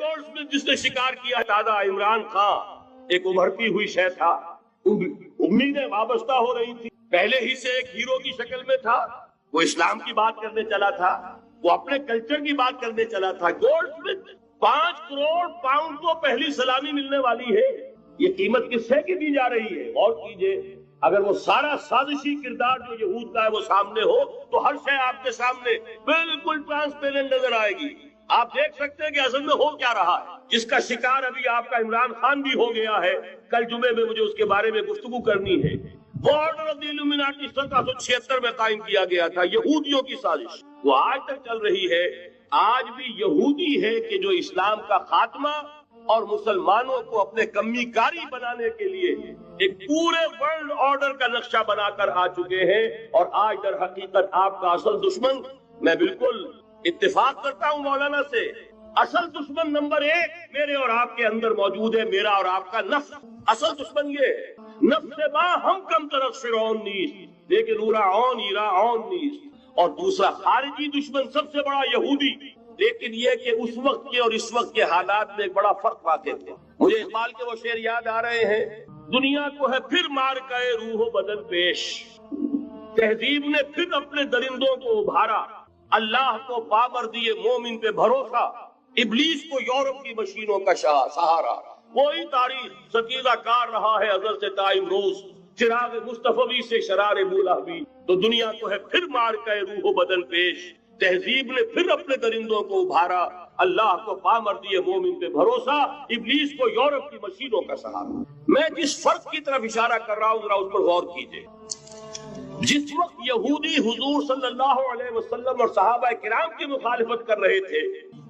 Gold Smith جس نے شکار کیا دادا عمران خان ایک ابھرتی ہوئی شے تھا، امیدیں وابستہ ہو رہی تھی، پہلے ہی سے ایک ہیرو کی شکل میں تھا، وہ اسلام کی بات کرنے چلا تھا، وہ اپنے کلچر کی بات کرنے چلا تھا۔ گولڈ سمتھ 5 کروڑ پاؤنڈ کو پہلی سلامی ملنے والی ہے، یہ قیمت کس سے کی دی جا رہی ہے؟ غور کیجئے، اگر وہ سارا سازشی کردار جو یہود کا ہے وہ سامنے ہو تو ہر شے آپ کے سامنے بالکل ٹرانسپیرنٹ نظر آئے گی۔ آپ دیکھ سکتے ہیں کہ اصل میں ہو کیا رہا ہے، جس کا شکار ابھی آپ کا عمران خان بھی ہو گیا ہے۔ کل جمعے میں مجھے اس کے بارے میں گفتگو کرنی ہے۔ وہ آرڈر آف دی الومناٹی 1776 میں قائم کیا گیا تھا، یہودیوں کی سازش، وہ آج تک چل رہی ہے۔ آج بھی یہودی ہے کہ جو اسلام کا خاتمہ اور مسلمانوں کو اپنے کمی کاری بنانے کے لیے ایک پورے ورلڈ آرڈر کا نقشہ بنا کر آ چکے ہیں، اور آج در حقیقت آپ کا اصل دشمن، میں بالکل اتفاق کرتا ہوں مولانا سے، اصل دشمن نمبر 1 میرے اور آپ کے اندر موجود ہے، میرا اور آپ کا نفس۔ اصل دشمن یہ ہے، نفس با ہم کم طرف فرعون نیست لیکن اورعون ایراعون نیست۔ اور دوسرا خارجی دشمن سب سے بڑا یہودی، لیکن یہ کہ اس وقت کے اور اس وقت کے حالات میں ایک بڑا فرق واقع تھے۔ مجھے اقبال کے وہ شعر یاد آ رہے ہیں، دنیا کو ہے پھر مار کئے روح و بدن پیش، تہذیب نے پھر اپنے درندوں کو ابھارا، اللہ کو پامر دیے مومن پہ بھروسہ، ابلیس کو یورپ کی مشینوں کا سہارا۔ وہی تاریخ ستیزہ کار رہا ہے ازل سے تا امروز، چراغ مصطفی سے شرار بولہبی، تو دنیا کو ہے پھر مار کئے روح و بدن پیش، تہذیب نے پھر اپنے درندوں کو ابھارا، اللہ کو پامر دیے مومن پہ بھروسہ، ابلیس کو یورپ کی مشینوں کا سہارا۔ میں جس فرق کی طرف اشارہ کر رہا ہوں ذرا اس پر غور کیجئے۔ جس وقت یہودی حضور صلی اللہ علیہ وسلم اور صحابہ کرام کی مخالفت کر رہے تھے،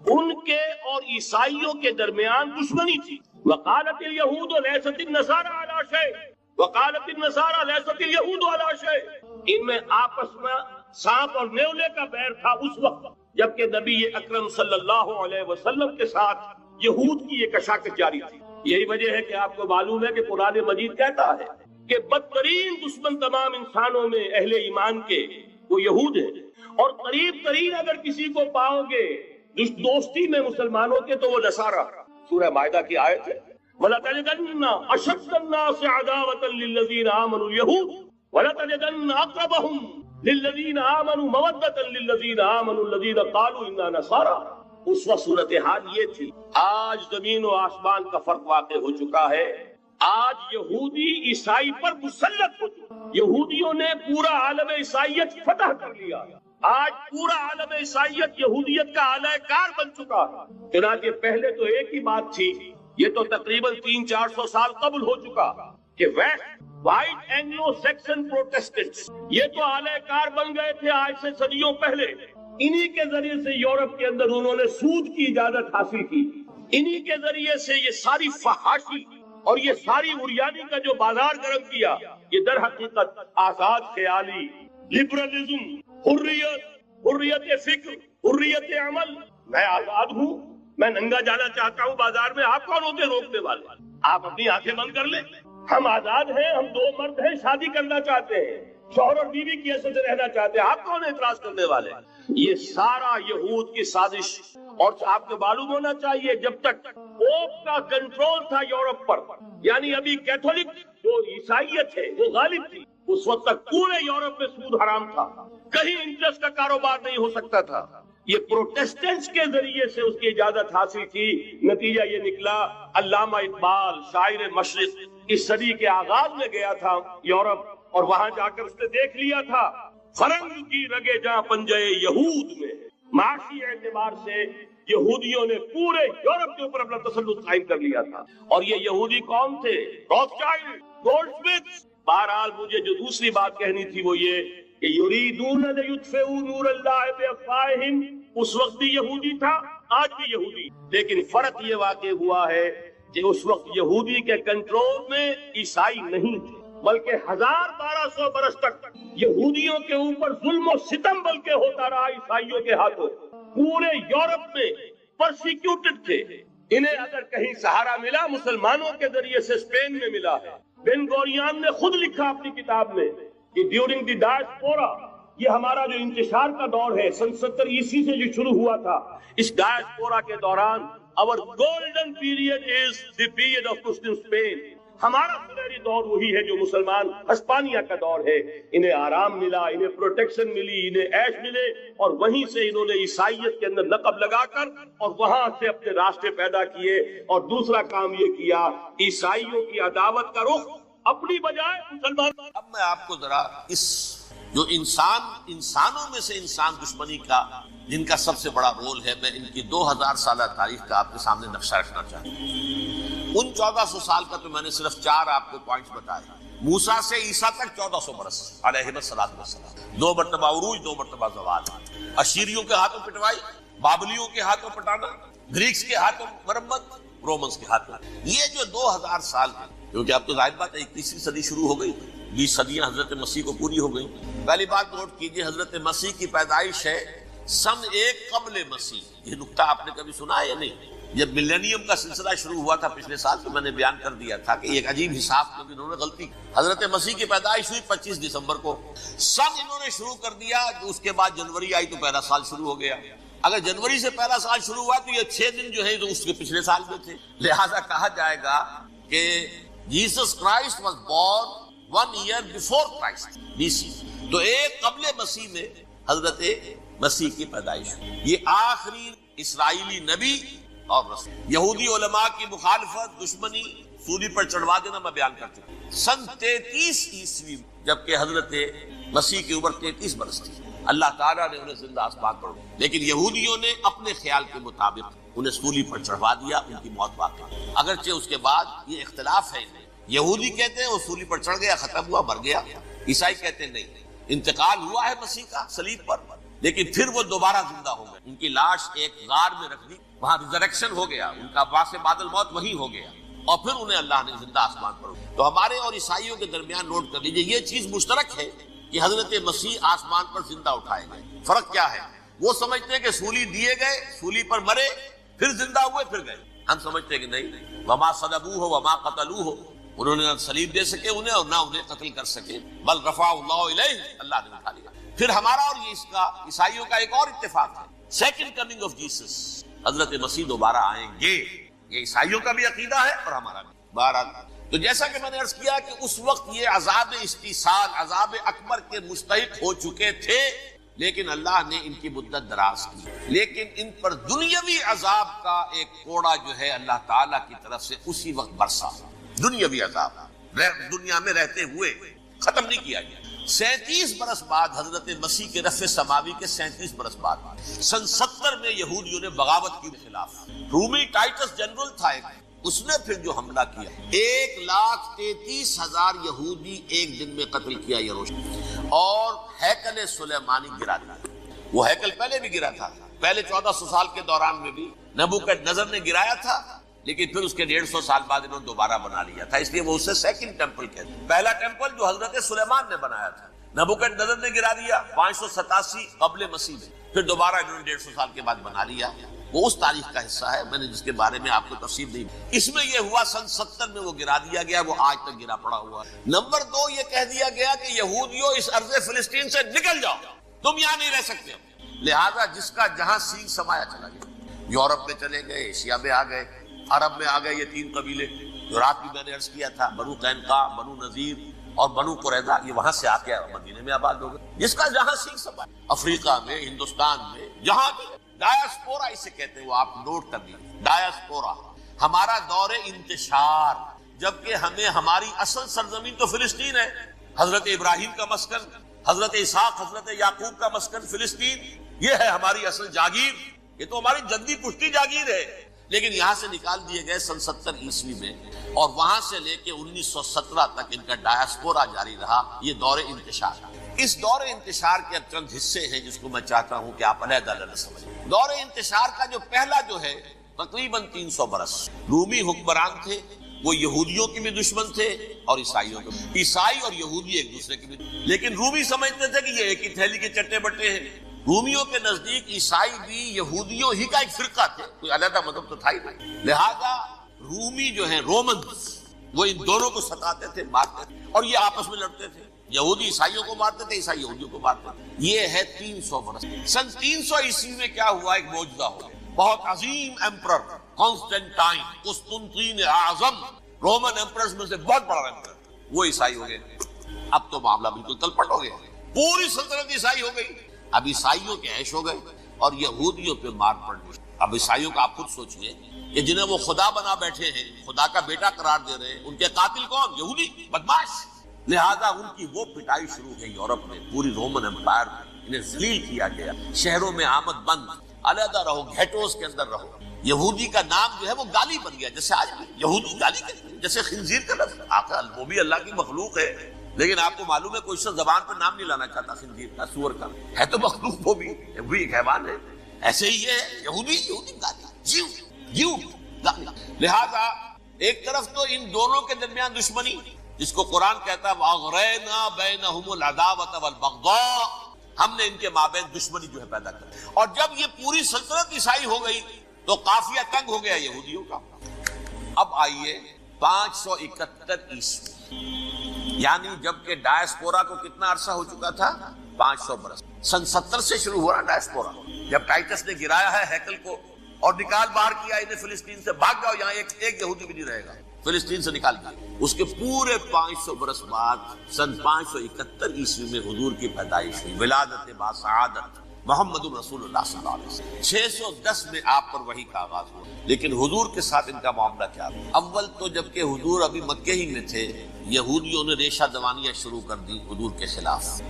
ان کے اور عیسائیوں کے درمیان دشمنی تھی۔ وقالت الیہود لیست النصارى علی شیء وقالت النصارى لیست الیہود علی شیء، ان میں آپس میں سانپ اور نیولے کا بیر تھا اس وقت، جبکہ نبی اکرم صلی اللہ علیہ وسلم کے ساتھ یہود کی یہ کشاکش جاری تھی۔ یہی وجہ ہے کہ آپ کو معلوم ہے کہ قرآن مجید کہتا ہے کہ بدترین دشمن تمام انسانوں میں اہل ایمان کے وہ یہود ہیں، اور قریب ترین اگر کسی کو پاؤ گے دوستی میں مسلمانوں کے تو وہ نصارہ۔ سورہ مائدہ کی آیت ہے، وَلَتَجِدَنَّ أَشَدَّ النَّاسِ عَدَاوَةً لِلَّذِينَ آمَنُوا الْيَهُودَ وَلَتَجِدَنَّ أَقْرَبَهُمْ لِلَّذِينَ آمَنُوا مَوَدَّةً لِلَّذِينَ آمَنُوا الَّذِينَ قَالُوا إِنَّا نَصَارَىٰ۔ اس وقت صورتحال یہ تھی۔ آج زمین و آسمان کا فرق واقع ہو چکا ہے، آج یہودی عیسائی پر مسلط ہو چکا، یہودیوں نے پورا عالم عیسائیت فتح کر لیا، آج پورا عالم عیسائیت یہودیت کا اعلی کار بن چکا ہے۔ چنانچہ پہلے تو ایک ہی بات تھی، یہ تو تقریباً 300-400 سال قبل ہو چکا کہ west white Anglo Saxon Protestants یہ تو اعلی کار بن گئے تھے آج سے صدیوں پہلے۔ انہی کے ذریعے سے یورپ کے اندر انہوں نے سود کی اجازت حاصل کی، انہی کے ذریعے سے یہ ساری فحاشی اور یہ ساری عریانی کا جو بازار گرم کیا، یہ در حقیقت آزاد خیالی، لبرلزم، حریت فکر، حریت عمل، میں آزاد ہوں، میں ننگا جانا چاہتا ہوں بازار میں، آپ کون ہوتے روکنے والے؟ آپ اپنی آنکھیں بند کر لیں، ہم آزاد ہیں، ہم 2 مرد ہیں، شادی کرنا چاہتے ہیں، شوہر اور بیوی کی حیثیت سے رہنا چاہتے ہیں، آپ کون اعتراض کرنے والے؟ یہ سارا یہود کی سازش۔ اور آپ کو معلوم ہونا چاہیے جب تک پوپ کا کنٹرول تھا یورپ پر، یعنی ابھی کیتھولک جو عیسائیت ہے وہ غالب تھی، اس وقت تک پورے یورپ میں سود حرام تھا، کہیں انٹرسٹ کا کاروبار نہیں ہو سکتا تھا۔ یہ پروٹیسٹنٹس کے ذریعے سے اس کی اجازت حاصل کی، نتیجہ یہ نکلا، علامہ اقبال شاعر مشرق اس صدی کے آغاز میں گیا تھا یورپ، اور وہاں جا کر اس نے دیکھ لیا تھا فرنگ کی رگے جہاں پنجے یہود میں۔ معاشی اعتبار سے یہودیوں نے پورے یورپ کے اوپر اپنا تسلط قائم کر لیا تھا، اور یہ یہودی کون تھے؟ روتھشائلڈ، گولڈ سمتھ۔ بہرحال مجھے جو دوسری بات کہنی تھی وہ یہ کہ یریدون لیطفئوا نور اللہ بافواہہم، اس وقت بھی یہودی تھا، آج بھی یہودی، لیکن فرق یہ واقع ہوا ہے کہ اس وقت یہودی کے کنٹرول میں عیسائی نہیں تھے، بلکہ 1200 برس تک یہودیوں کے اوپر ظلم و ستم بلکہ ہوتا رہا عیسائیوں کے ہاتھوں۔ پورے یورپ میں پرسیکیوٹڈ تھے، انہیں اگر کہیں سہارا ملا مسلمانوں کے ذریعے سے اسپین میں ملا ہے۔ بن گوریان نے خود لکھا اپنی کتاب میں کہ ڈیورنگ دی ڈائسپورا، یہ ہمارا جو انتشار کا دور ہے 70 عیسوی سے جو شروع ہوا تھا، اس ڈائسپورا کے دوران our golden period is the period of Muslim Spain. ہمارا سنہری دور وہی ہے جو مسلمان ہسپانیہ کا دور ہے. انہیں آرام ملا, انہیں پروٹیکشن ملی, انہیں عیش ملے, اور وہیں سے انہوں نے عیسائیت کے اندر نقب لگا کر اور وہاں سے اپنے راستے پیدا کیے. اور دوسرا کام یہ کیا, عیسائیوں کی عداوت کا رخ اپنی بجائے مسلمان. اب میں آپ کو ذرا اس جو انسانوں میں سے انسان دشمنی کا جن کا سب سے بڑا رول ہے, میں ان کی 2000 سالہ تاریخ کا آپ کے سامنے نقشہ رکھنا چاہتا ہوں. ان 1400 سال کا تو میں نے صرف 4 آپ کو پوائنٹس بتائے. موسیٰ سے عیسیٰ تک 1400 برس علیہ السلام, 2 مرتبہ عروج, 2 مرتبہ زوال, اشیریوں کے ہاتھوں پٹوائی, بابلیوں کے ہاتھوں پٹانا, گریکس کے ہاتھوں مرمت, رومنس کے ہاتھوں. یہ جو 2000 سال ہے, کیونکہ اب تو ظاہر بات ہے 21ویں صدی شروع ہو گئی, 20 صدیاں حضرت مسیح کو پوری ہو گئی. پہلی بات نوٹ کیجئے, حضرت مسیح کی پیدائش ہے سن 1 قبل مسیح. یہ نکتہ آپ نے کبھی سنا ہے یا نہیں؟ جب ملینیم کا سلسلہ شروع ہوا تھا پچھلے سال, تو میں نے بیان کر دیا تھا کہ ایک عجیب حساب میں انہوں نے غلطی. حضرت مسیح کی پیدائش ہوئی 25 دسمبر کو, سن انہوں نے شروع کر دیا, اس کے بعد جنوری آئی تو پہلا سال شروع ہو گیا. اگر جنوری سے پہلا سال شروع ہوا تو یہ 6 دن جو ہے تو اس کے پچھلے سال میں تھے. لہذا کہا جائے گا کہ Jesus Christ was born 1 year before Christ BC. تو 1 قبل مسیح میں حضرت مسیح کی پیدائش ہوئی. یہ آخری اسرائیلی نبی اور رسول. یہودی علماء کی مخالفت, دشمنی, سولی پر چڑھوا دینا میں بیان کر چکا. سن 33 عیسوی جبکہ حضرت مسیح کی عمر 33 برس تھی, اللہ تعالیٰ نے انہیں زندہ آسمان پر, لیکن یہودیوں نے اپنے خیال کے مطابق انہیں سولی پر چڑھوا دیا, ان کی موت واقع. اگرچہ اس کے بعد یہ اختلاف ہے, یہودی کہتے ہیں وہ سولی پر چڑھ گیا, ختم ہوا, مر گیا. عیسائی کہتے ہیں نہیں, انتقال ہوا ہے مسیح کا صلیب پر, لیکن پھر وہ دوبارہ زندہ ہو گئے. ان کی لاش ایک غار میں رکھ دی, وہاں ریزریکشن ہو گیا, ان کا باعث بعد الموت وہی ہو گیا, اور پھر انہیں اللہ نے زندہ آسمان پر. تو ہمارے اور عیسائیوں کے درمیان نوٹ کر لیجئے, یہ چیز مشترک ہے کہ حضرت مسیح آسمان پر زندہ اٹھائے گئے. فرق کیا ہے؟ وہ سمجھتے ہیں کہ سولی دیے گئے, سولی پر مرے, پھر زندہ ہوئے, پھر گئے. ہم سمجھتے ہیں کہ نہیں, وما صلبوہ وما قتلوہ, انہوں نے نہ صلیب دے سکے انہیں اور نہ انہیں قتل کر سکے, بل رفع اللہ الیہ, اللہ نے اٹھا لیا. پھر ہمارا اور یہ اس کا عیسائیوں کا ایک اور اتفاق ہے, سیکنڈ کمنگ آف جیسس, حضرت مسیح دوبارہ آئیں گے. یہ عیسائیوں کا بھی عقیدہ ہے اور ہمارا بھی. بہرحال تو جیسا کہ میں نے عرض کیا کہ اس وقت یہ عذاب استیصال, عذاب اکبر کے مستحق ہو چکے تھے, لیکن اللہ نے ان کی مدت دراز کی. لیکن ان پر دنیاوی عذاب کا ایک کوڑا جو ہے اللہ تعالیٰ کی طرف سے اسی وقت برسا. دنیاوی عذاب دنیا میں رہتے ہوئے ختم نہیں کیا گیا. 37 برس بعد حضرت مسیح کے رفع سماوی کے 37 برس بعد سن 70 میں یہودیوں نے بغاوت کی خلاف, رومی ٹائٹس جنرل تھا ایک, اس نے پھر جو حملہ کیا, 1,33,000 یہودی ایک دن میں قتل کیا یروشلم, اور ہیکل سلیمانی گرا دیا. وہ ہیکل پہلے بھی گرا تھا, پہلے 1400 سال کے دوران میں بھی نبوکدنضر نے گرایا تھا, لیکن پھر اس کے 150 سال بعد انہوں نے دوبارہ بنا لیا تھا, اس لیے وہ اسے سیکنڈ ٹیمپل کہتے ہیں. پہلا ٹیمپل جو حضرت سلیمان نے بنایا تھا, نبوکدنضر نے گرا دیا 587 قبل مسیح میں, پھر دوبارہ انہوں نے 150 سال کے بعد بنا لیا. وہ اس تاریخ کا حصہ ہے, میں نے جس کے بارے میں آپ کو تفصیل دی. اس میں یہ ہوا سن 70 میں وہ گرا دیا گیا, وہ آج تک گرا پڑا ہوا. نمبر 2 یہ کہہ دیا گیا کہ یہودیوں اس ارض فلسطین سے نکل جاؤ, تم یہاں نہیں رہ سکتے. لہذا جس کا جہاں سینگ سمایا چلا گیا, یورپ میں چلے گئے, ایشیا میں آ گئے, عرب میں آ گئے. یہ 3 قبیلے جو رات بھی میں نے عرض کیا تھا, بنو قینقاع, بنو نذیر اور بنو قریظہ, یہ وہاں سے آ کے مدینے میں آباد ہو گئے. جس کا جہاں سینگ سمایا, افریقہ میں, ہندوستان میں, جہاں بھی. ڈایاسپورا اسے کہتے ہیں, وہ آپ نوٹ کر لیجیے, ڈایاسپورا ہمارا دور انتشار, جبکہ ہمیں ہماری اصل سرزمین تو فلسطین ہے. حضرت ابراہیم کا مسکن, حضرت اسحاق, حضرت یعقوب کا مسکن فلسطین, یہ ہے ہماری اصل جاگیر, یہ تو ہماری جدی پشتی جاگیر ہے. لیکن یہاں سے نکال دیے گئے سن 70 عیسوی میں, اور وہاں سے لے کے 1917 تک ان کا ڈایاسپورا جاری رہا. یہ دور انتشار. اس دور انتشار کے چند حصے ہیں جس کو میں چاہتا ہوں کہ آپ علیحدہ علیحدہ سمجھیں. دور انتشار کا جو پہلا جو ہے تقریباً 300 برس رومی حکمران تھے, وہ یہودیوں کے بھی دشمن تھے اور عیسائیوں کے بھی. عیسائی اور یہودی ایک دوسرے کے بھی, لیکن رومی سمجھتے تھے کہ یہ ایک ہی تھیلی کے چٹے بٹے ہیں. رومیوں کے نزدیک عیسائی بھی یہودیوں ہی کا ایک فرقہ تھے, کوئی علیحدہ مذہب تو تھا ہی نہیں. لہذا رومی جو ہیں رومنز, وہ ان دونوں کو ستاتے تھے, مارتے تھے, اور یہ آپس میں لڑتے تھے. یہودی عیسائیوں کو مارتے تھے, عیسائی یہودیوں کو مارتے تھے. یہ ہے 300 برس. سن 300 عیسوی میں کیا ہوا, ایک معجزہ ہوا. بہت عظیم ایمپرر کانسٹینٹائن، قسطنطین اعظم، رومن ایمپررز میں سے بہت بڑا ایمپرر، وہ عیسائی ہو گئے۔ اب تو معاملہ بالکل تلپٹ ہو گیا، پوری سلطنت عیسائی ہو گئی۔ اب عیسائیوں کے عیش ہو گئے اور یہودیوں پہ مار پڑنی۔ اب عیسائیوں کا آپ خود سوچئے کہ جنہیں وہ خدا بنا بیٹھے ہیں، خدا کا بیٹا قرار دے رہے ہیں، ان کے قاتل کون؟ یہودی بدماش۔ لہذا ان کی وہ پٹائی شروع ہے یورپ میں، پوری رومن امپائر میں انہیں ذلیل کیا گیا۔ شہروں میں آمد بند، علیحدہ رہو، گھیٹوز کے اندر رہو۔ یہودی کا نام جو ہے وہ گالی بن گیا، جیسے آج بھی یہودی گالی کہتے ہیں، جیسے خنزیر کا لفظ آقا، وہ بھی اللہ کی مخلوق ہے، لیکن آپ کو معلوم ہے کوئی شخص زبان پر نام نہیں لانا چاہتا خنزیر کا، سور کا، ہے تو مخلوق، وہ بھی ایک حیوان ہے۔ ایسے ہی یہ یہودی گالی، جیو گالی۔ لہذا ایک طرف تو ان دونوں کے درمیان دشمنی، جس کو قرآن کہتا ہے وَأَغْرَيْنَا بَيْنَهُمُ الْعَدَاوَةَ وَالْبَغْضَاءَ، ہم نے ان کے مابین دشمنی جو ہے پیدا کر دی۔ اور جب یہ پوری سلطنت عیسائی ہو گئی تو قافیہ تنگ ہو گیا یہودیوں کا۔ اب آئیے 571 عیسوی، یعنی جبکہ ڈائسپورا کو کتنا عرصہ ہو چکا تھا؟ 500 برس۔ سن 70 سے شروع ہوا ڈائسپورا، جب ٹائٹس نے گرایا ہے ہیکل کو اور نکال باہر کیا انہیں فلسطین سے، بھاگ جاؤ یہاں ایک یہودی بھی نہیں رہے گا، فلسطین سے نکال دیا۔ اس کے پورے 500 برس بعد سن 571 عیسوی میں حضور کی پیدائش ہوئی، ولادت باسعادت محمد رسول اللہ صلی اللہ علیہ وسلم۔ 610 میں آپ پر وحی کا آغاز ہوا، لیکن حضور کے ساتھ ان کا معاملہ کیا تھا؟ اول تو جبکہ حضور ابھی مکے ہی میں تھے، یہودیوں نے ریشہ دوانیاں شروع کر دی حضور کے خلاف۔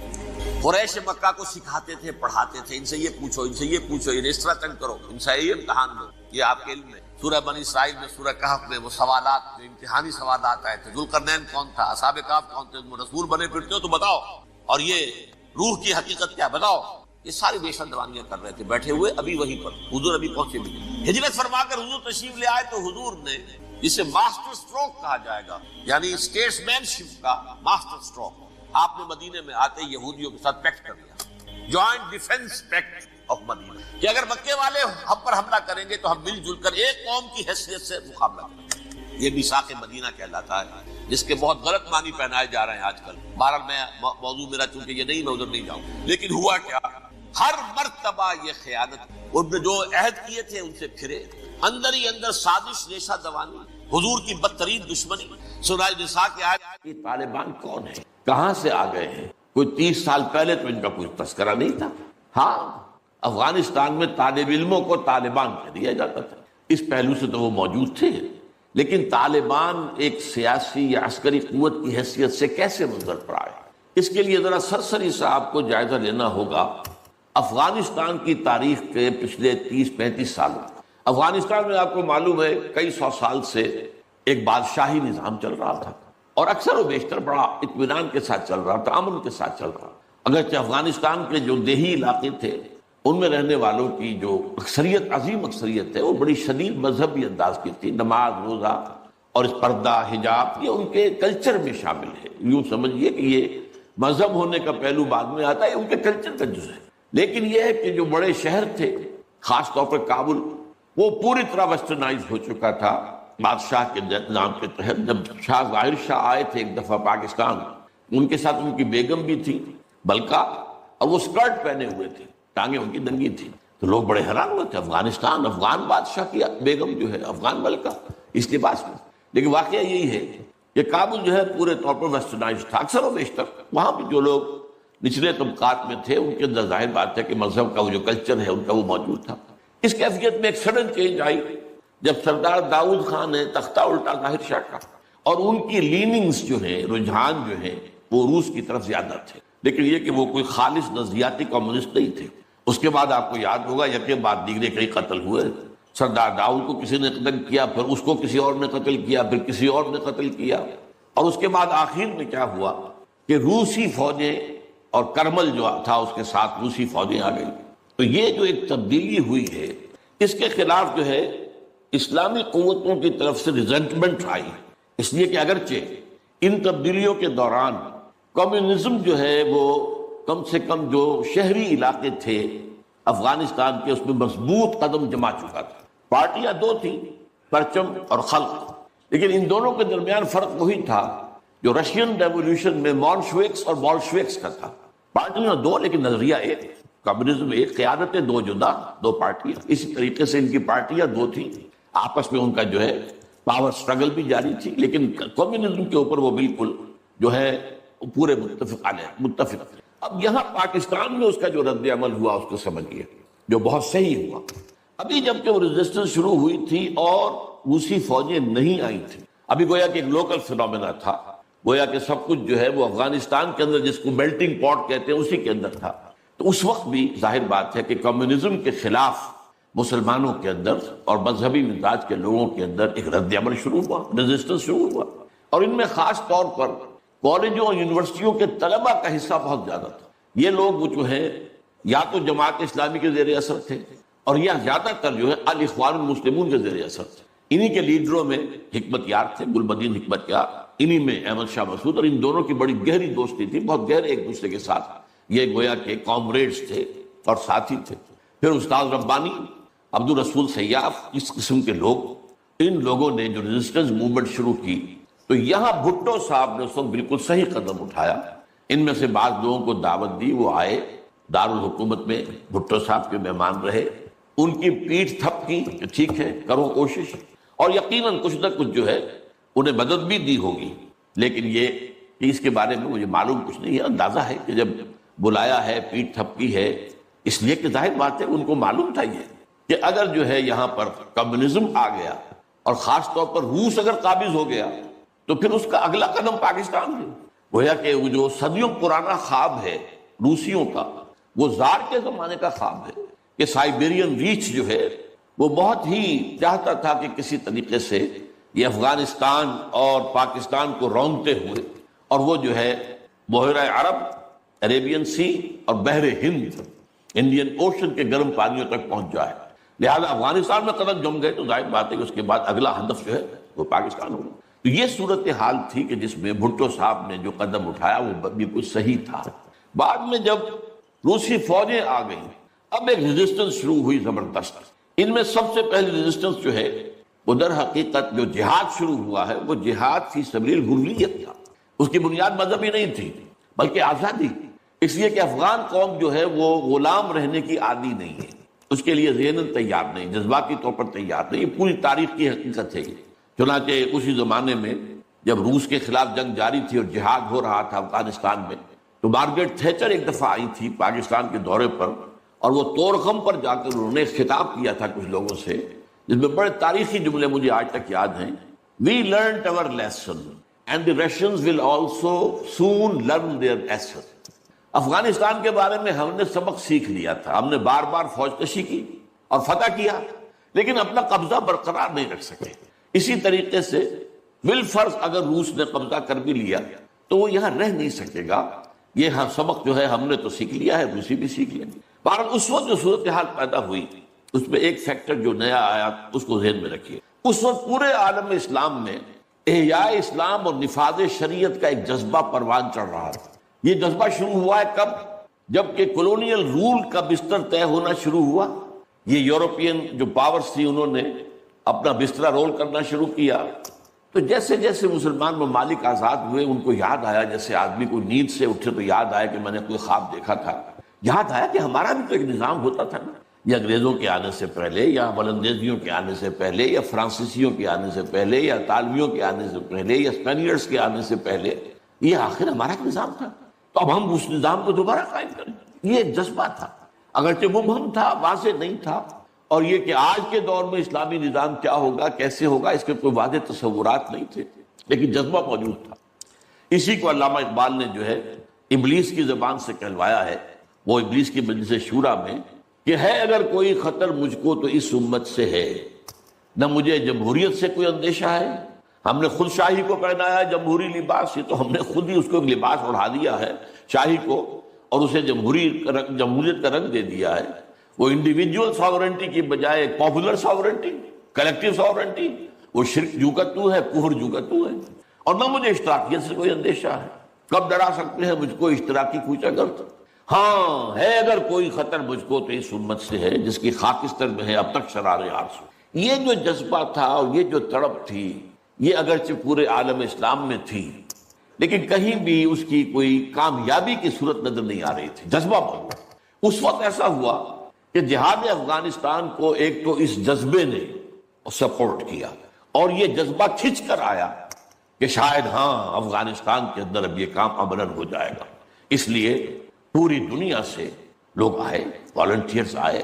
قریش مکہ کو سکھاتے تھے، پڑھاتے تھے، ان سے یہ پوچھو، ان سے یہ پوچھو، انہیں اس طرح تنگ کرو، ان سے یہ امتحان لو۔ یہ آپ کے علم میں سورہ بنی اسرائیل میں، سورہ کہف میں وہ سوالات، جو امتحانی سوالات آئے تھے، ذوالقرنین کون تھا، اصحاب کہف کون تھے، تم رسول بنے پھرتے ہو تو بتاؤ، اور یہ روح کی حقیقت کیا بتاؤ۔ یہ ساری ریشہ دوانیاں کر رہے تھے بیٹھے ہوئے، ابھی وہیں پر حضور ابھی پہنچے بھی نہیں۔ ہجرت فرما کر حضور تشریف لے آئے تو حضور نے جسے ماسٹر سٹروک کہا جائے گا، یعنی اسٹیٹس مین شپ کا ماسٹر سٹروک، آپ نے مدینے میں آتے یہودیوں کے ساتھ پیکٹ کر لیا، جوائنٹ ڈیفنس پیکٹ آف مدینہ، کہ اگر مکے والے ہم پر حملہ کریں گے تو ہم مل جل کر ایک قوم کی حیثیت سے مقابلہ کریں گے۔ یہ میثاق مدینہ کہلاتا ہے، جس کے بہت غلط معنی پہنائے جا رہے ہیں آج کل۔ بہرحال میں موضوع میرا چونکہ یہ نہیں، میں ادھر نہیں جاؤں، لیکن ہوا کیا، ہر مرتبہ یہ خیانت، ان نے جو عہد کیے تھے ان سے پھرے، اندر ہی اندر سازش، ریشہ دوانی، حضور کی بدترین دشمنی۔ سورہ نساء کی آیت، یہ طالبان کون ہیں، کہاں سے آ گئے ہیں؟ کوئی 30 سال پہلے تو ان کا کوئی تذکرہ نہیں تھا۔ ہاں، افغانستان میں طالب علموں کو طالبان کہہ دیا جاتا تھا، اس پہلو سے تو وہ موجود تھے، لیکن طالبان ایک سیاسی یا عسکری قوت کی حیثیت سے کیسے منظر پر آئے؟ اس کے لیے ذرا سرسری سا آپ کو جائزہ لینا ہوگا افغانستان کی تاریخ کے پچھلے 30-35 سالوں۔ افغانستان میں آپ کو معلوم ہے کئی سو سال سے ایک بادشاہی نظام چل رہا تھا، اور اکثر و بیشتر بڑا اطمینان کے ساتھ چل رہا تھا، امن کے ساتھ چل رہا۔ اگرچہ افغانستان کے جو دیہی علاقے تھے ان میں رہنے والوں کی جو اکثریت، عظیم اکثریت ہے، وہ بڑی شدید مذہبی انداز کی تھی، نماز، روزہ اور اس پردہ، حجاب، یہ ان کے کلچر میں شامل ہے۔ یوں سمجھیے کہ یہ مذہب ہونے کا پہلو بعد میں آتا ہے، ان کے کلچر کا جز ہے۔ لیکن یہ ہے کہ جو بڑے شہر تھے، خاص طور پر کابل، وہ پوری طرح ویسٹرنائز ہو چکا تھا بادشاہ کے نام کے تحت۔ جب شاہ ظاہر شاہ آئے تھے ایک دفعہ پاکستان، ان کے ساتھ ان کی بیگم بھی تھی بلکہ، اور وہ اسکرٹ پہنے ہوئے تھے، ٹانگیں ان کی ننگی تھی، تو لوگ بڑے حیران ہوئے تھے، افغانستان، افغان بادشاہ کی بیگم جو ہے افغان ملکہ اس لباس میں۔ لیکن واقعہ یہی ہے کہ کابل جو ہے پورے طور پر ویسٹرنائز تھا، اکثر و بیشتر وہاں بھی جو لوگ نچلے طبقات میں تھے ان کے اندر ظاہر بات ہے کہ مذہب کا وہ جو کلچر ہے ان کا وہ موجود تھا۔ اس کیفیت میں ایک سڈن چینج آئی جب سردار داؤد خان نے تختہ الٹا ظاہر شاہ کا، اور ان کی لیننگز جو ہیں، رجحان جو ہیں، وہ روس کی طرف زیادہ تھے، لیکن یہ کہ وہ کوئی خالص نظریاتی کمیونسٹ نہیں تھے۔ اس کے بعد آپ کو یاد ہوگا یکے بعد دیگرے کئی قتل ہوئے، سردار داؤد کو کسی نے قتل کیا، پھر اس کو کسی اور نے قتل کیا، پھر کسی اور نے قتل کیا، اور اس کے بعد آخر میں کیا ہوا کہ روسی فوجیں اور کرمل جو تھا اس کے ساتھ روسی فوجیں آ گئی۔ تو یہ جو ایک تبدیلی ہوئی ہے، اس کے خلاف جو ہے اسلامی قوتوں کی طرف سے ریزنٹمنٹ آئی، اس لیے کہ اگرچہ ان تبدیلیوں کے دوران کمیونزم جو ہے وہ کم سے کم جو شہری علاقے تھے افغانستان کے، اس میں مضبوط قدم جما چکا تھا۔ پارٹیاں دو تھیں، پرچم اور خلق، لیکن ان دونوں کے درمیان فرق وہی تھا جو رشین ریولیوشن میں مونشوکس اور بولشوکس کا تھا۔ پارٹیاں دو لیکن نظریہ ایک، کمیونزم ایک، قیادتیں دو جدا، دو پارٹیاں. اسی طریقے سے ان کی پارٹیاں دو تھیں، آپس میں ان کا جو ہے پاور سٹرگل بھی جاری تھی، لیکن کمیونزم کے اوپر وہ بالکل جو ہے پورے متفق تھے. اب یہاں پاکستان میں اس کا جو رد عمل ہوا اس کو سمجھیے، جو بہت صحیح ہوا. ابھی جب کہ وہ ریزسٹنس شروع ہوئی تھی اور روسی فوجیں نہیں آئی تھیں، ابھی گویا کہ ایک لوکل فینومینا تھا، گویا کہ سب کچھ جو ہے وہ افغانستان کے اندر، جس کو میلٹنگ پاٹ کہتے ہیں، اسی کے اندر تھا. تو اس وقت بھی ظاہر بات ہے کہ کمیونزم کے خلاف مسلمانوں کے اندر اور مذہبی مزاج کے لوگوں کے اندر ایک رد عمل شروع ہوا، ریزسٹنس شروع ہوا. اور ان میں خاص طور پر کالجوں اور یونیورسٹیوں کے طلبہ کا حصہ بہت زیادہ تھا. یہ لوگ جو ہیں یا تو جماعت اسلامی کے زیر اثر تھے اور یا زیادہ تر جو ہے الاخوان المسلمون کے زیر اثر تھے. انہی کے لیڈروں میں حکمت یار تھے، گلبدین حکمت یار، انہی میں احمد شاہ مسعود، اور ان دونوں کی بڑی گہری دوستی تھی، بہت گہرے ایک دوسرے کے ساتھ یہ گویا کہ کامریڈز تھے اور ساتھی تھے. پھر استاد ربانی، عبد الرسول سیاف، اس قسم کے لوگ، ان لوگوں نے جو ریزسٹنس موومنٹ شروع کی. تو یہاں بھٹو صاحب نے اس وقت بالکل صحیح قدم اٹھایا. ان میں سے بعض لوگوں کو دعوت دی، وہ آئے دارالحکومت میں، بھٹو صاحب کے مہمان رہے، ان کی پیٹھ تھپ کی کہ ٹھیک ہے کرو کوشش، اور یقیناً کچھ نہ کچھ جو ہے انہیں مدد بھی دی ہوگی. لیکن یہ کہ اس کے بارے میں مجھے معلوم کچھ نہیں ہے. اندازہ ہے کہ جب بلایا ہے، پیٹھ تھپکی ہے، اس لیے کہ ظاہر بات ہے ان کو معلوم تھا یہ کہ اگر جو ہے یہاں پر کمیونزم آ گیا اور خاص طور پر روس اگر قابض ہو گیا تو پھر اس کا اگلا قدم پاکستان ہے. گویا کہ وہ جو صدیوں پرانا خواب ہے روسیوں کا، وہ زار کے زمانے کا خواب ہے کہ سائبیرین ریچ جو ہے وہ بہت ہی چاہتا تھا کہ کسی طریقے سے یہ افغانستان اور پاکستان کو رونگتے ہوئے اور وہ جو ہے بحیرہ عرب، عربین سی اور بحر ہند، انڈین اوشن کے گرم پانیوں تک پہنچ جائے. لہذا افغانستان میں قدم جم گئے تو ظاہر بات ہے کہ اس کے بعد اگلا ہدف جو ہے وہ پاکستان ہوگا. تو یہ صورتحال تھی کہ جس میں بھٹو صاحب نے جو قدم اٹھایا وہ بالکل صحیح تھا. بعد میں جب روسی فوجیں آ گئیں، اب ایک ریزسٹنس شروع ہوئی زبردست. ان میں سب سے پہلی ریزسٹنس جو ہے وہ در حقیقت جو جہاد شروع ہوا ہے وہ جہاد فی سبیل الحریت تھا. اس کی بنیاد مذہبی نہیں تھی بلکہ آزادی. اس لیے کہ افغان قوم جو ہے وہ غلام رہنے کی عادی نہیں ہے، اس کے لیے ذہناً تیار نہیں، جذباتی طور پر تیار نہیں. یہ پوری تاریخ کی حقیقت ہے. چنانچہ اسی زمانے میں جب روس کے خلاف جنگ جاری تھی اور جہاد ہو رہا تھا افغانستان میں، تو مارگریٹ تھیچر ایک دفعہ آئی تھی پاکستان کے دورے پر، اور وہ طورخم پر جا کر انہوں نے خطاب کیا تھا کچھ لوگوں سے، جس میں بڑے تاریخی جملے مجھے آج تک یاد ہیں. We learned our lesson and the Russians will also soon learn their lesson. Afghanistan کے بارے میں ہم نے سبق سیکھ لیا تھا. ہم نے بار بار فوج کشی کی اور فتح کیا لیکن اپنا قبضہ برقرار نہیں رکھ سکے. اسی طریقے سے بالفرض اگر روس نے قبضہ کر بھی لیا تو وہ یہاں رہ نہیں سکے گا. یہ سبق جو ہے ہم نے تو سیکھ لیا ہے، روسی بھی سیکھ لیا. بہرحال اس وقت جو صورتحال پیدا ہوئی اس میں ایک فیکٹر جو نیا آیا اس کو ذہن میں رکھیے. اس وقت پورے عالم اسلام میں احیاء اسلام اور نفاذ شریعت کا ایک جذبہ پروان چڑھ رہا تھا. یہ جذبہ شروع ہوا ہے کب؟ جب کہ کولونیل رول کا بستر طے ہونا شروع ہوا. یہ یورپین جو پاورز تھی انہوں نے اپنا بستر رول کرنا شروع کیا. تو جیسے جیسے مسلمان ممالک آزاد ہوئے ان کو یاد آیا، جیسے آدمی کو نیند سے اٹھے تو یاد آیا کہ میں نے کوئی خواب دیکھا تھا، یاد آیا کہ ہمارا بھی تو ایک نظام ہوتا تھا نا. یا انگریزوں کے آنے سے پہلے، یا ولندیزیوں کے آنے سے پہلے، یا فرانسیسیوں کے آنے سے پہلے، یا اطالویوں کے آنے سے پہلے، یا اسپینیئرز کے آنے سے پہلے، یہ آخر ہمارا ایک نظام تھا. تو اب ہم اس نظام کو دوبارہ قائم کریں. یہ ایک جذبہ تھا، اگرچہ مبہم تھا، واضح نہیں تھا. اور یہ کہ آج کے دور میں اسلامی نظام کیا ہوگا، کیسے ہوگا، اس کے کوئی واضح تصورات نہیں تھے، لیکن جذبہ موجود تھا. اسی کو علامہ اقبال نے جو ہے ابلیس کی زبان سے کہلوایا ہے، وہ ابلیس کی مجلس شورا میں، کہ ہے اگر کوئی خطر مجھ کو تو اس امت سے ہے، نہ مجھے جمہوریت سے کوئی اندیشہ ہے. ہم نے خود شاہی کو پہنایا جمہوری لباس، یہ تو ہم نے خود ہی اس کو ایک لباس اڑھا دیا ہے شاہی کو، اور اسے جمہوریت کا رنگ دے دیا ہے. وہ انڈیویجول ساورنٹی کی بجائے پاپولر ساورنٹی، کلیکٹیو ساورنٹی، وہ شرک جو کا تو ہے، کفر جو کا تو ہے. اور نہ مجھے اشتراکیت سے کوئی اندیشہ ہے. کب ڈرا سکتے ہیں مجھ کو اشتراکی کوچہ گرد؟ ہاں ہے اگر کوئی خطر مجھ کو تو اس امت سے ہے جس کی خاکستر میں ہے اب تک شرار آرزو. یہ جو جذبہ تھا اور یہ جو تڑپ تھی، یہ اگرچہ پورے عالم اسلام میں تھی لیکن کہیں بھی اس کی کوئی کامیابی کی صورت نظر نہیں آ رہی تھی. جذبہ موجود. اس وقت ایسا ہوا کہ جہاد افغانستان کو ایک تو اس جذبے نے سپورٹ کیا اور یہ جذبہ کھنچ کر آیا کہ شاید ہاں افغانستان کے اندر اب یہ کام عملاً ہو جائے گا. اس لیے پوری دنیا سے لوگ آئے، والنٹیئرز آئے،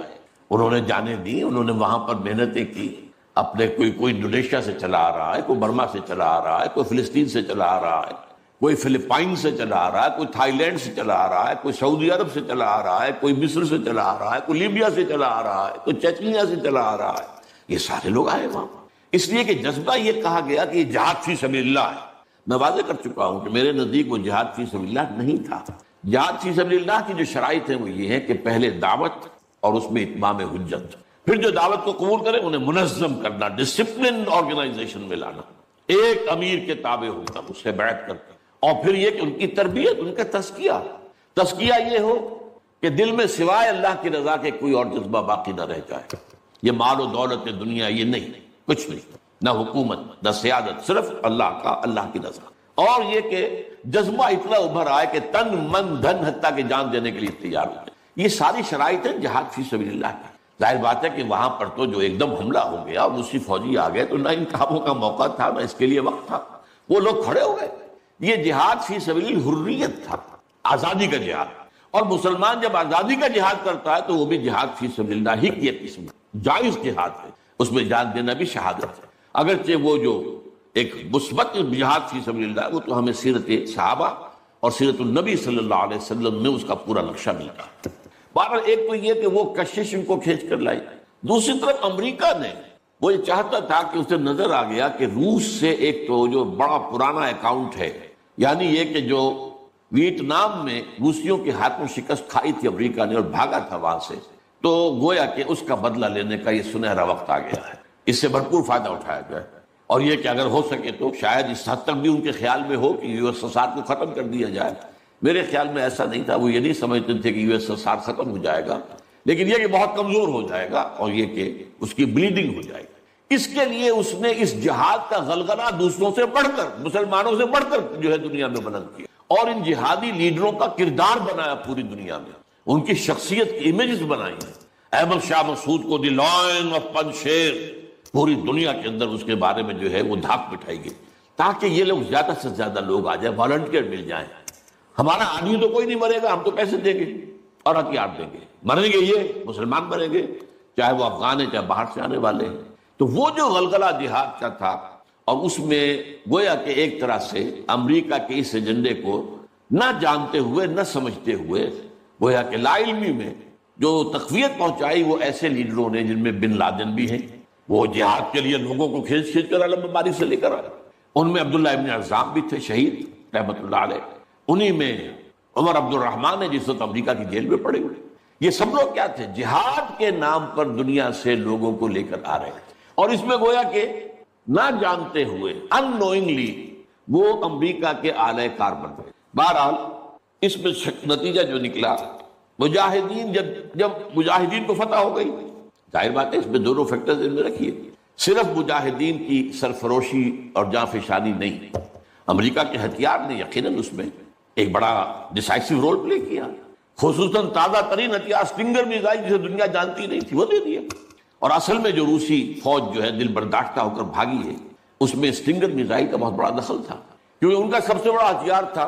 انہوں نے جانیں دی، انہوں نے وہاں پر محنتیں کی. اپنے کوئی انڈونیشیا سے چلا آ رہا ہے، کوئی برما سے چلا آ رہا ہے، کوئی فلسطین سے چلا آ رہا ہے، کوئی فلپائن سے چلا آ رہا ہے، کوئی تھائی لینڈ سے چلا آ رہا ہے، کوئی سعودی عرب سے چلا آ رہا ہے، کوئی مصر سے چلا آ رہا ہے، کوئی لیبیا سے چلا آ رہا ہے، کوئی چیچنیا سے چلا آ رہا ہے. یہ سارے لوگ آئے وہاں، اس لیے کہ جذبہ یہ کہا گیا کہ یہ جہاد فی سبیل اللہ ہے. میں واضح کر چکا ہوں کہ میرے نزدیک وہ جہاد فی سبیل اللہ نہیں تھا. جہاد فی سبیل اللہ کی جو شرائط ہیں وہ یہ ہے کہ پہلے دعوت اور اس میں اتمام حجت، پھر جو دعوت کو قبول کرے انہیں منظم کرنا، ڈسپلن آرگنائزیشن میں لانا، ایک امیر کے تابع ہو کر اس سے بیعت کر کے، اور پھر یہ کہ ان کی تربیت، ان کا تزکیہ یہ ہو کہ دل میں سوائے اللہ کی رضا کے کوئی اور جذبہ باقی نہ رہ جائے. یہ مال و دولت دنیا یہ نہیں، کچھ نہیں، نہ حکومت نہ سیادت، صرف اللہ کا، اللہ کی رضا. اور یہ کہ جذبہ اتنا ابھر آئے کہ تن من دھن حتیٰ کہ جان دینے کے لیے تیار ہو جائے. یہ ساری شرائط ہیں جہاد فی سبیل اللہ کی. ظاہر بات ہے کہ وہاں پر تو جو ایک دم حملہ ہو گیا اور روسی فوجی آ گئے تو نہ ان کاموں کا موقع تھا نہ اس کے لیے وقت تھا، وہ لوگ کھڑے ہو گئے. یہ جہاد فی سبیل حریت تھا، آزادی کا جہاد. اور مسلمان جب آزادی کا جہاد کرتا ہے تو وہ بھی جہاد فی سبیل اللہ ہی کی ایک قسم جائز جہاد ہے، اس میں جان دینا بھی شہادت ہے. اگرچہ وہ جو ایک مثبت جہاد فی سبیل اللہ وہ تو ہمیں سیرت صحابہ اور سیرت النبی صلی اللہ علیہ وسلم میں اس کا پورا نقشہ ملتا ہے. بہرحال ایک تو یہ کہ وہ کشش ان کو کھینچ کر لائی. دوسری طرف امریکہ نے وہ یہ چاہتا تھا کہ اسے نظر آ گیا کہ روس سے ایک تو جو بڑا پرانا اکاؤنٹ ہے، یعنی یہ کہ جو ویتنام میں روسیوں کے ہاتھوں شکست کھائی تھی امریکہ نے اور بھاگا تھا وہاں سے، تو گویا کہ اس کا بدلہ لینے کا یہ سنہرا وقت آ گیا ہے. اس سے بھرپور فائدہ اٹھایا جائے، اور یہ کہ اگر ہو سکے تو شاید اس حد تک بھی ان کے خیال میں ہو کہ یو ایس ایس آر کو ختم کر دیا جائے. میرے خیال میں ایسا نہیں تھا، وہ یہ نہیں سمجھتے تھے کہ یو ایس ایس آر ختم ہو جائے گا، لیکن یہ کہ بہت کمزور ہو جائے گا اور یہ کہ اس کی بلیڈنگ ہو جائے گی. اس کے لیے اس نے اس جہاد کا غلغلہ دوسروں سے بڑھ کر، مسلمانوں سے بڑھ کر جو ہے دنیا میں بلند کیا، اور ان جہادی لیڈروں کا کردار بنایا پوری دنیا میں، ان کی شخصیت کی امیجز بنائی ہیں. احمد شاہ مسعود کو دی لائن آف پنشیر، پوری دنیا کے اندر اس کے بارے میں جو ہے وہ دھاک بٹھائی گئی تاکہ یہ لوگ زیادہ سے زیادہ لوگ آ جائیں، والنٹیئر مل جائیں. ہمارا آدمی تو کوئی نہیں مرے گا، ہم تو پیسے دیں گے اور ہتھیار دیں گے، مریں گے یہ مسلمان مریں گے، چاہے وہ افغان ہیں چاہے باہر سے آنے والے ہیں. تو وہ جو غلغلہ جہاد کا تھا، اور اس میں گویا کہ ایک طرح سے امریکہ کے اس ایجنڈے کو نہ جانتے ہوئے نہ سمجھتے ہوئے گویا کہ لا علمی میں جو تقویت پہنچائی وہ ایسے لیڈروں نے جن میں بن لادن بھی ہیں، وہ جہاد کے لیے لوگوں کو کھینچ کر علم باری سے لے کر آئے. ان میں عبداللہ ابن عزام بھی تھے شہید رحمۃ اللہ علیہ، انہی میں عمر عبد الرحمن ہے جس وقت امریکہ کی جیل میں پڑے ہوئے. یہ سب لوگ کیا تھے؟ جہاد کے نام پر دنیا سے لوگوں کو لے کر آ رہے تھے، اور اس میں گویا کہ نہ جانتے ہوئے unknowingly وہ امریکہ کے آلہ کار بن گئے. بہرحال اس میں نتیجہ جو نکلا، مجاہدین جب مجاہدین کو فتح ہو گئی، ظاہر بات ہے اس میں دونوں فیکٹرز ان میں رکھیے، صرف مجاہدین کی سرفروشی اور جاں فشانی نہیں، امریکہ کے ہتھیار نے یقیناً اس میں ایک بڑا ڈیسائسو رول پلے کیا. خصوصاً تازہ ترین ہتھیار اسٹنگر میزائل جسے دنیا جانتی نہیں تھی وہ دے دیا. اور اصل میں جو روسی فوج جو ہے دل برداشتہ ہو کر بھاگی ہے، اس میں اسٹنگر میزائل کا بہت بڑا دخل تھا، کیونکہ ان کا سب سے بڑا ہتھیار تھا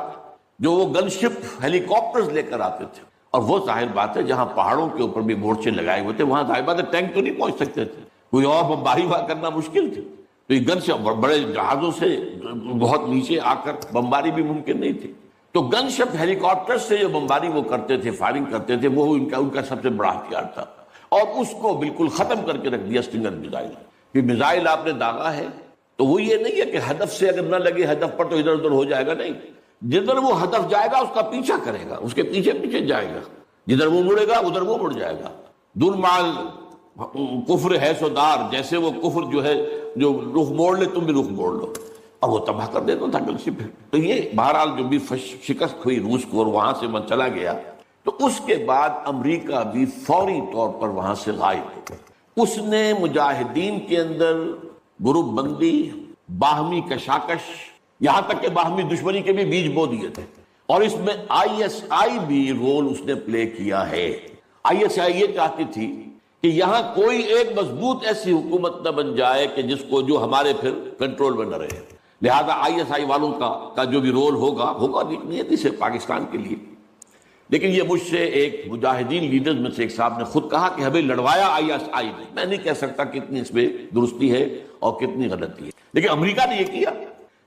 جو وہ گن شپ ہیلی کاپٹرز لے کر آتے تھے. اور وہ ظاہر بات ہے جہاں پہاڑوں کے اوپر بھی مورچے لگائے ہوئے تھے وہاں ظاہر بات ہے ٹینک تو نہیں پہنچ سکتے تھے، کوئی اور بمباری وہاں کرنا مشکل تھی، تو یہ گن سے بڑے جہازوں سے بہت نیچے آ کر بمباری بھی ممکن نہیں تھی. تو گن شپ ہیلی کاپٹر سے جو بمباری وہ کرتے تھے، فائرنگ کرتے تھے، وہ ان کا سب سے بڑا ہتھیار تھا، اور اس کو بالکل ختم کر کے رکھ دیا اسٹنگر میزائل. کہ میزائل آپ نے داغا ہے تو وہ یہ نہیں ہے کہ ہدف سے اگر نہ لگے ہدف پر تو ادھر ادھر ہو جائے گا، نہیں، جدھر وہ ہدف جائے گا اس کا پیچھا کرے گا، اس کے پیچھے پیچھے جائے گا، جدھر وہ مڑے گا ادھر وہ مڑ جائے گا. دور مال کفر ہے سودار، جیسے وہ کفر جو ہے جو رخ موڑ لے تم بھی رخ موڑ لو، اور وہ تباہ کر دیتا تھا گن شپ. تو یہ بہرحال جو بھی شکست ہوئی روس کو اور وہاں سے من چلا گیا، تو اس کے بعد امریکہ بھی فوری طور پر وہاں سے غائب ہو گیا. اس نے مجاہدین کے اندر گروپ بندی، باہمی کشاکش، یہاں تک کہ باہمی دشمنی کے بھی بیج بو دیے تھے، اور اس میں ISI بھی رول اس نے پلے کیا ہے. ISI یہ چاہتی تھی کہ یہاں کوئی ایک مضبوط ایسی حکومت نہ بن جائے کہ جس کو جو ہمارے پھر کنٹرول میں نہ رہے، لہذا ISI والوں کا جو بھی رول ہوگا نیتی سے پاکستان کے لیے۔ لیکن یہ مجھ سے ایک مجاہدین لیڈرز میں سے ایک صاحب نے خود کہا کہ ہمیں لڑوایا ISI نے۔ میں نہیں کہہ سکتا کتنی اس میں درستی ہے اور کتنی غلطی ہے، لیکن امریکہ نے یہ کیا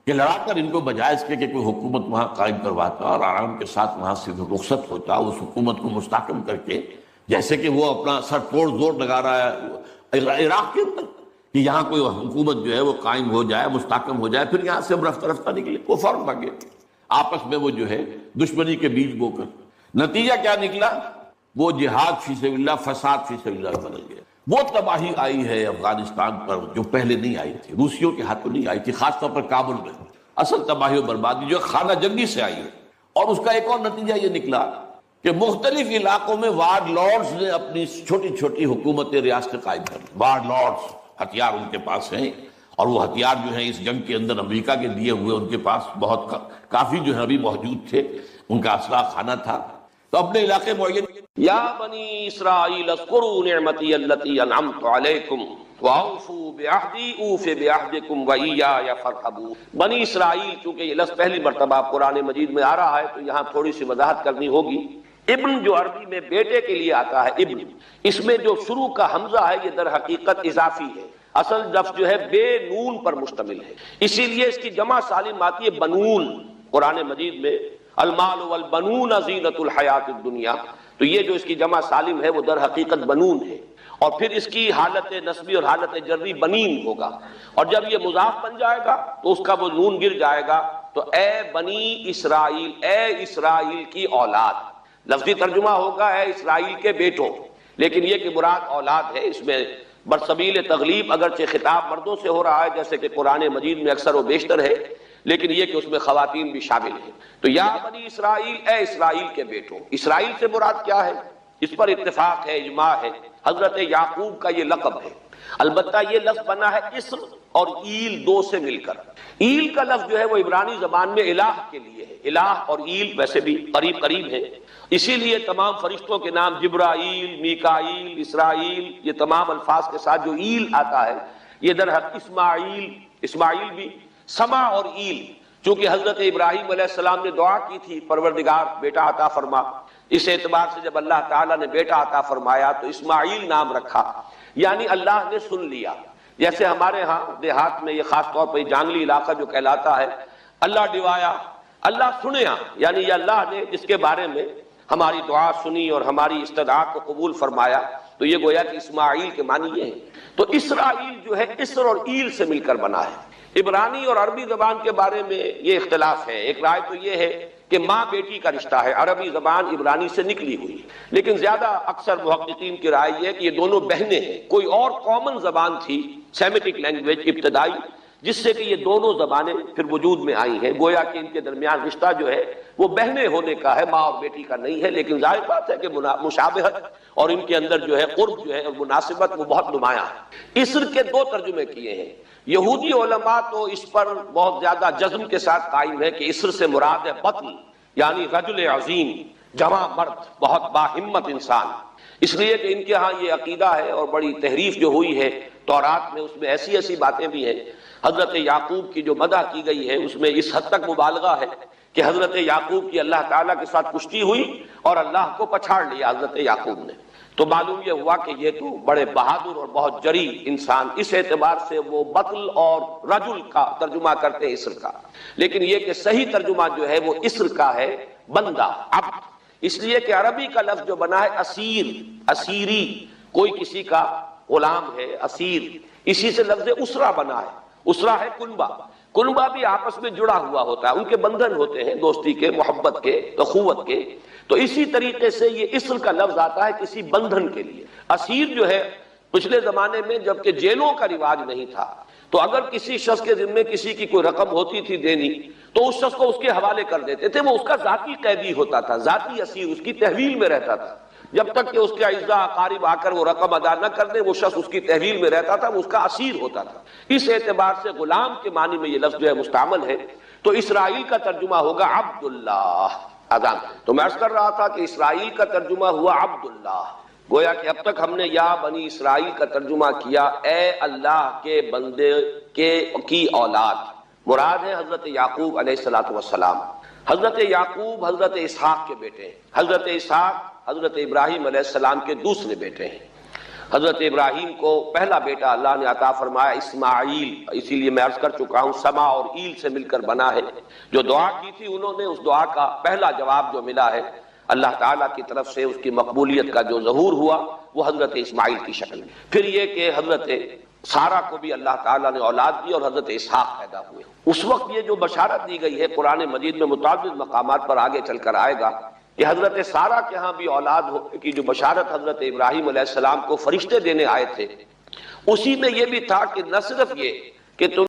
کہ لڑا کر ان کو بجائے اس کے کہ کوئی حکومت وہاں قائم کرواتا اور آرام کے ساتھ وہاں سے رخصت ہوتا، اس حکومت کو مستحکم کر کے، جیسے کہ وہ اپنا سر توڑ زور لگا رہا ہے عراق کے اندر کہ یہاں کوئی حکومت جو ہے وہ قائم ہو جائے، مستحکم ہو جائے، پھر یہاں سے ہم رفتہ رفتہ نکلے، وہ فوراً بھاگے آپس میں، وہ جو ہے دشمنی کے بیج بو کر۔ نتیجہ کیا نکلا؟ وہ جہاد فی سبیل اللہ، فساد فی سبیل اللہ بدل گیا۔ وہ تباہی آئی ہے افغانستان پر جو پہلے نہیں آئی تھی، روسیوں کے ہاتھوں نہیں آئی تھی، خاص طور پر کابل میں۔ اصل تباہی و بربادی جو خانہ جنگی سے آئی ہے، اور اس کا ایک اور نتیجہ یہ نکلا کہ مختلف علاقوں میں وارڈ لارڈز نے اپنی چھوٹی چھوٹی حکومتیں، ریاستیں قائم کر دی۔ وارڈ لارڈز، ہتھیار ان کے پاس ہیں، اور وہ ہتھیار جو ہیں اس جنگ کے اندر امریکہ کے دیے ہوئے ان کے پاس بہت کافی جو ہے ابھی موجود تھے، ان کا اسلحہ خانہ تھا۔ تو اپنے علاقے معین، یا بنی اسرائیل اذکروا نعمتی التی انعمت علیکم واوفوا بعہدی اوف بعہدکم وایای فارہبون۔ بنی اسرائیل، چونکہ یہ لفظ پہلی مرتبہ قرآن مجید میں آ رہا ہے تو یہاں تھوڑی سی وضاحت کرنی ہوگی۔ ابن جو عربی میں بیٹے کے لیے آتا ہے ابن، اس میں جو شروع کا حمزہ ہے یہ در حقیقت اضافی ہے، اصل لفظ جو ہے بے نون پر مشتمل ہے، اسی لیے اس کی جمع سالم آتی ہے بنون۔ قرآن مجید میں المال والبنون زینت الحیات الدنیا، تو یہ جو اس کی جمع سالم ہے وہ در حقیقت بنون ہے، اور پھر اس کی حالت نسبی اور حالت جری بنین ہوگا، اور جب یہ مضاف بن جائے گا تو اس کا وہ نون گر جائے گا، تو اے بنی اسرائیل، اے اسرائیل کی اولاد۔ لفظی ترجمہ ہوگا اے اسرائیل کے بیٹوں، لیکن یہ کہ مراد اولاد ہے، اس میں برسبیل تغلیب اگرچہ خطاب مردوں سے ہو رہا ہے جیسے کہ قرآن مجید میں اکثر و بیشتر ہے، لیکن یہ کہ اس میں خواتین بھی شامل ہیں۔ تو یا بنی اسرائیل، اے اسرائیل کے بیٹوں، اسرائیل سے مراد کیا ہے؟ اس پر اتفاق ہے، اجماع ہے، حضرت یعقوب کا یہ لقب ہے۔ البتہ یہ لفظ بنا ہے اسم اور ایل دو سے مل کر۔ ایل کا لفظ جو ہے وہ عبرانی زبان میں الہ کے لیے ہے، الہ اور ایل ویسے بھی قریب قریب ہیں، اسی لیے تمام فرشتوں کے نام جبرائیل، میکائیل، اسرائیل، یہ تمام الفاظ کے ساتھ جو ایل آتا ہے یہ در حق اسماعیل بھی سما اور ایل، چونکہ حضرت ابراہیم علیہ السلام نے دعا کی تھی پروردگار بیٹا عطا فرما، اس اعتبار سے جب اللہ تعالیٰ نے بیٹا عطا فرمایا تو اسماعیل نام رکھا، یعنی اللہ نے سن لیا۔ جیسے ہمارے ہاں دیہات میں یہ خاص طور پر جانگلی علاقہ جو کہلاتا ہے، اللہ ڈوایا، اللہ سنیا، یعنی یہ اللہ نے جس کے بارے میں ہماری دعا سنی اور ہماری استدعا کو قبول فرمایا، تو یہ گویا کہ اسماعیل کے معنی یہ ہے۔ تو اسرائیل جو ہے اسر اور ایل سے مل کر بنا ہے۔ عبرانی اور عربی زبان کے بارے میں یہ اختلاف ہے، ایک رائے تو یہ ہے کہ ماں بیٹی کا رشتہ ہے، عربی زبان عبرانی سے نکلی ہوئی، لیکن زیادہ اکثر محققین کی رائے یہ ہے کہ یہ دونوں بہنیں ہیں، کوئی اور کامن زبان تھی، سیمیٹک لینگویج ابتدائی، جس سے کہ یہ دونوں زبانیں پھر وجود میں آئی ہیں، گویا کہ ان کے درمیان رشتہ جو ہے وہ بہنیں ہونے کا ہے، ماں اور بیٹی کا نہیں ہے، لیکن ظاہر بات ہے کہ مشابہت اور ان کے اندر جو ہے قرب جو ہے اور مناسبت وہ بہت نمایاں ہے۔ اسر کے دو ترجمے کیے ہیں، یہودی علماء تو اس پر بہت زیادہ جزم کے ساتھ قائم ہے کہ اسر سے مراد ہے بطن، یعنی رجل عظیم، جواں مرد، بہت باہمت انسان، اس لیے کہ ان کے ہاں یہ عقیدہ ہے اور بڑی تحریف جو ہوئی ہے تورات میں، اس میں ایسی ایسی باتیں بھی ہیں۔ حضرت یعقوب کی جو مدح کی گئی ہے اس میں اس حد تک مبالغہ ہے کہ حضرت یعقوب کی اللہ تعالیٰ کے ساتھ کشتی ہوئی اور اللہ کو پچھاڑ لیا حضرت یعقوب نے، تو معلوم یہ ہوا کہ یہ تو بڑے بہادر اور بہت جری انسان، اس اعتبار سے وہ بطل اور رجل کا ترجمہ کرتے ہیں اسر کا، لیکن یہ کہ صحیح ترجمہ جو ہے وہ اسر کا ہے بندہ، عبد، اس لیے کہ عربی کا لفظ جو بنا ہے اسیر، اسیری، کوئی کسی کا غلام ہے، اسیر، اسی سے لفظ اسرہ بنا ہے، اسرہ ہے کنبہ، کنبہ بھی آپس میں جڑا ہوا ہوتا ہے، ان کے بندھن ہوتے ہیں دوستی کے، محبت کے، اخوت کے، تو اسی طریقے سے یہ اسر کا لفظ آتا ہے کسی بندھن کے لیے۔ اسیر جو ہے پچھلے زمانے میں جبکہ جیلوں کا رواج نہیں تھا تو اگر کسی شخص کے ذمے کسی کی کوئی رقم ہوتی تھی دینی تو اس شخص کو اس کے حوالے کر دیتے تھے، وہ اس کا ذاتی قیدی ہوتا تھا، ذاتی اسیر، اس کی تحویل میں رہتا تھا، جب تک کہ اس کے اعزاء اقارب آ کر وہ رقم ادا نہ کر دیں وہ شخص اس کی تحویل میں رہتا تھا، وہ اس کا اسیر ہوتا تھا۔ اس اعتبار سے غلام کے معنی میں یہ لفظ جو ہے مستعمل ہے، تو اسرائیل کا ترجمہ ہوگا عبداللہ۔ اذان تو میں عرض کر رہا تھا کہ اسرائیل کا ترجمہ ہوا عبداللہ، گویا کہ اب تک ہم نے یا بنی اسرائیل کا ترجمہ کیا اے اللہ کے بندے کی اولاد، مراد ہے حضرت یعقوب علیہ السلام۔ حضرت یعقوب حضرت اسحاق کے بیٹے ہیں، حضرت اسحاق حضرت ابراہیم علیہ السلام کے دوسرے بیٹے ہیں۔ حضرت ابراہیم کو پہلا بیٹا اللہ نے عطا فرمایا اسماعیل، اسی لیے میں عرض کر چکا ہوں سما اور ایل سے مل کر بنا ہے۔ جو دعا کی تھی انہوں نے، اس دعا کا پہلا جواب جو ملا ہے اللہ تعالیٰ کی طرف سے، اس کی مقبولیت کا جو ظہور ہوا وہ حضرت اسماعیل کی شکل میں۔ پھر یہ کہ حضرت سارہ کو بھی اللہ تعالیٰ نے اولاد دی اور حضرت اسحاق پیدا ہوئے۔ اس وقت یہ جو بشارت دی گئی ہے قرآن مجید میں متعدد مقامات پر آگے چل کر آئے گا کہ حضرت سارہ کے ہاں بھی اولاد ہونے کی جو بشارت حضرت ابراہیم علیہ السلام کو فرشتے دینے آئے تھے، اسی میں یہ بھی تھا کہ نہ صرف یہ کہ تم